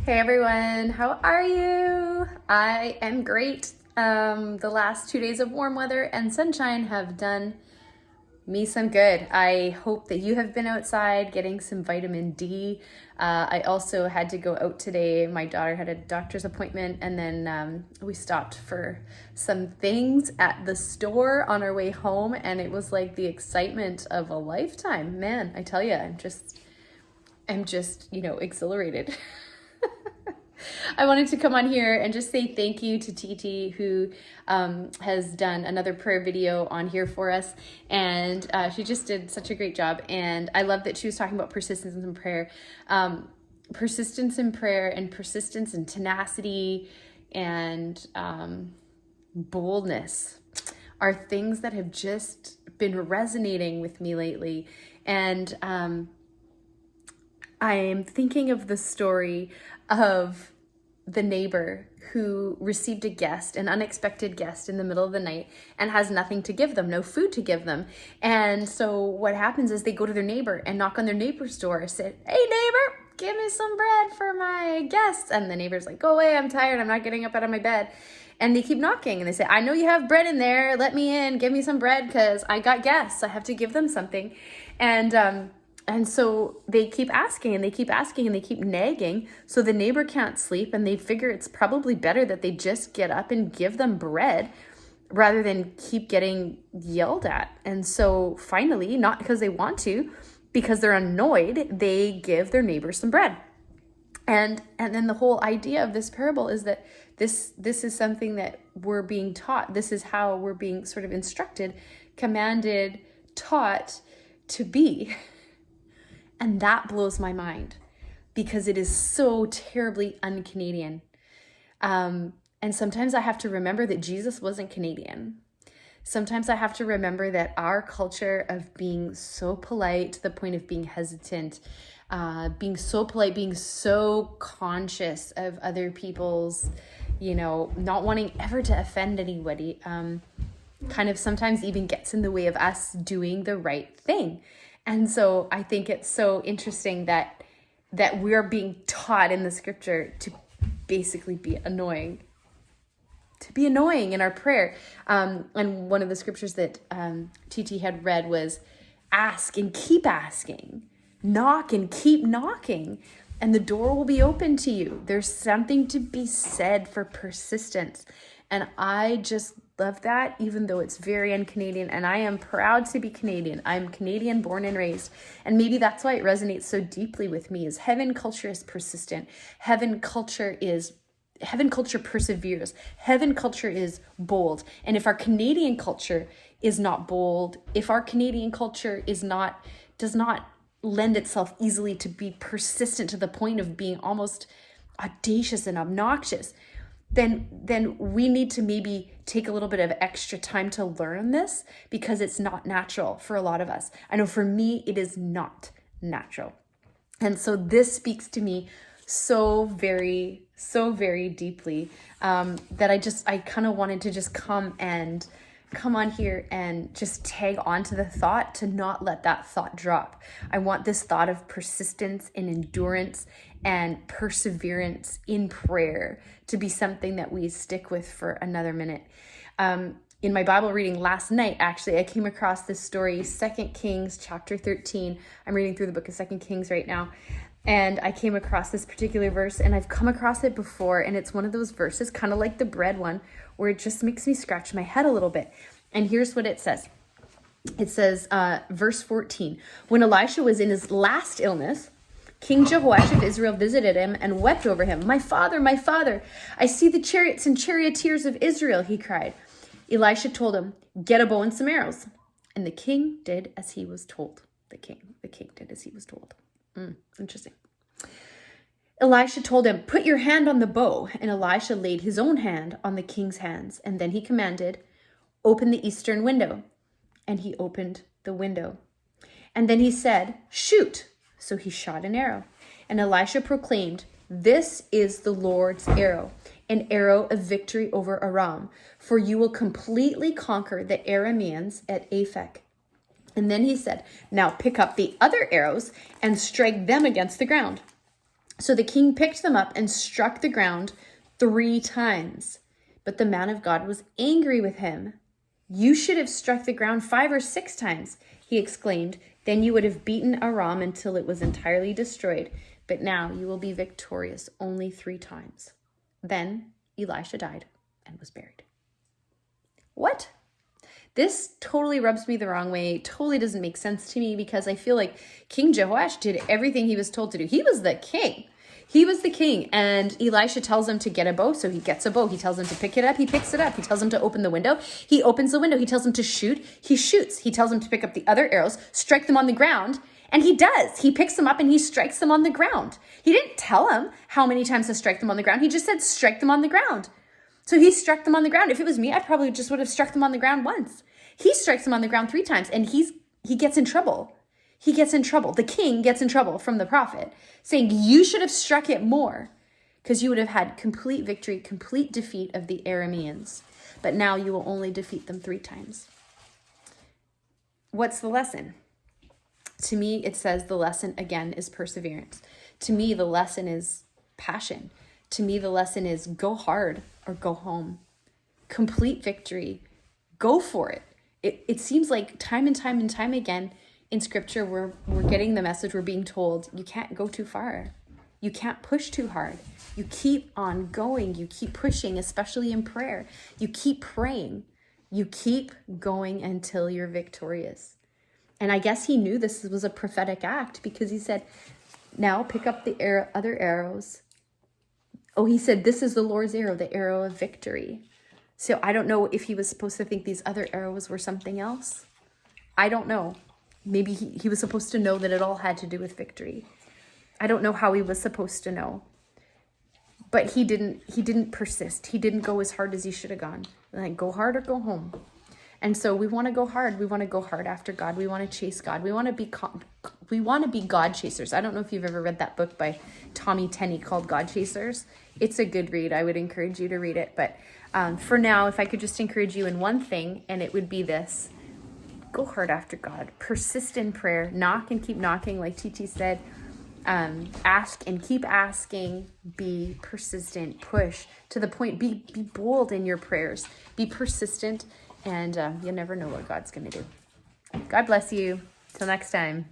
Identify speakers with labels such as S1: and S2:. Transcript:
S1: Hey everyone, how are you? I am great. The last 2 days of warm weather and sunshine have done me some good. I hope that you have been outside getting some vitamin D. I also had to go out today. My daughter had a doctor's appointment, and then we stopped for some things at the store on our way home, and it was like the excitement of a lifetime. Man, I tell you, I'm just, exhilarated. I wanted to come on here and just say thank you to TT, who has done another prayer video on here for us. And she just did such a great job. And I love that she was talking about persistence in prayer. Persistence in prayer and persistence and tenacity and boldness are things that have just been resonating with me lately. And I am thinking of the story of the neighbor who received an unexpected guest in the middle of the night and has nothing to give them, no food to give them. And so what happens is they go to their neighbor and knock on their neighbor's door, say, "Hey neighbor, give me some bread for my guests." And the neighbor's like, "Go away, I'm tired, I'm not getting up out of my bed." And they keep knocking and they say, "I know you have bread in there, let me in, give me some bread because I got guests, I have to give them something." And so they keep asking and they keep asking and they keep nagging. So the neighbor can't sleep and they figure it's probably better that they just get up and give them bread rather than keep getting yelled at. And so finally, not because they want to, because they're annoyed, they give their neighbor some bread. And then the whole idea of this parable is that this is something that we're being taught. This is how we're being sort of instructed, commanded, taught to be. And that blows my mind because it is so terribly un-Canadian. And sometimes I have to remember that Jesus wasn't Canadian. Sometimes I have to remember that our culture of being so polite to the point of being hesitant, being so polite, being so conscious of other people's, not wanting ever to offend anybody, kind of sometimes even gets in the way of us doing the right thing. And so I think it's so interesting that we're being taught in the scripture to basically be annoying, in our prayer. And one of the scriptures that TT had read was ask and keep asking, knock and keep knocking, and the door will be open to you. There's something to be said for persistence. And I just love that, even though it's very un-Canadian, and I am proud to be Canadian. I'm Canadian born and raised, and maybe that's why it resonates so deeply with me. Is heaven culture is persistent. Heaven culture perseveres. Heaven culture is bold. And if our Canadian culture is not bold, if our Canadian culture does not lend itself easily to be persistent to the point of being almost audacious and obnoxious, then we need to maybe take a little bit of extra time to learn this because it's not natural for a lot of us. I know for me, it is not natural. And so this speaks to me so very deeply that I kind of wanted to just come on here and just tag onto the thought to not let that thought drop. I want this thought of persistence and endurance and perseverance in prayer to be something that we stick with for another minute. In my Bible reading last night, actually, I came across this story, 2 Kings chapter 13. I'm reading through the book of 2 Kings right now. And I came across this particular verse, and I've come across it before, and it's one of those verses, kind of like the bread one, where it just makes me scratch my head a little bit. And here's what it says. It says, verse 14, when Elisha was in his last illness, King Jehoash of Israel visited him and wept over him. My father, I see the chariots and charioteers of Israel," he cried. Elisha told him, "Get a bow and some arrows." And the king did as he was told. The king did as he was told. Interesting. Elisha told him, "Put your hand on the bow." And Elisha laid his own hand on the king's hands. And then he commanded, "Open the eastern window." And he opened the window. And then he said, "Shoot." So he shot an arrow. And Elisha proclaimed, "This is the Lord's arrow, an arrow of victory over Aram. For you will completely conquer the Arameans at Aphek." And then he said, "Now pick up the other arrows and strike them against the ground." So the king picked them up and struck the ground 3 times. But the man of God was angry with him. You should have struck the ground 5 or 6 times, he exclaimed. Then you would have beaten Aram until it was entirely destroyed. But now you will be victorious only 3 times. Then Elisha died and was buried. What? This totally rubs me the wrong way. Totally doesn't make sense to me, because I feel like King Jehoash did everything he was told to do. He was the king. He was the king, and Elisha tells him to get a bow, so he gets a bow. He tells him to pick it up, he picks it up. He tells him to open the window, he opens the window. He tells him to shoot, he shoots. He tells him to pick up the other arrows, strike them on the ground, and he does. He picks them up and he strikes them on the ground. He didn't tell him how many times to strike them on the ground. He just said, strike them on the ground. So he struck them on the ground. If it was me, I probably just would have struck them on the ground once. He strikes them on the ground 3 times, and he gets in trouble. He gets in trouble. The king gets in trouble from the prophet, saying, you should have struck it more, because you would have had complete victory, complete defeat of the Arameans. But now you will only defeat them 3 times. What's the lesson? To me, it says the lesson, again, is perseverance. To me, the lesson is passion. To me, the lesson is go hard or go home. Complete victory. Go for it. It seems like time and time and time again in scripture, we're getting the message, we're being told, you can't go too far. You can't push too hard. You keep on going. You keep pushing, especially in prayer. You keep praying. You keep going until you're victorious. And I guess he knew this was a prophetic act, because he said, now pick up the other arrows. Oh, he said, this is the Lord's arrow, the arrow of victory. So I don't know if he was supposed to think these other arrows were something else. I don't know. Maybe he was supposed to know that it all had to do with victory. I don't know how he was supposed to know. But he didn't persist. He didn't go as hard as he should have gone. Like, go hard or go home. And so we want to go hard. We want to go hard after God. We want to chase God. We want to be God chasers. I don't know if you've ever read that book by Tommy Tenney called God Chasers. It's a good read. I would encourage you to read it. But for now, if I could just encourage you in one thing, and it would be this: go hard after God. Persist in prayer. Knock and keep knocking, like TT said. Ask and keep asking. Be persistent. Push to the point. Be bold in your prayers. Be persistent. And you'll never know what God's going to do. God bless you. Till next time.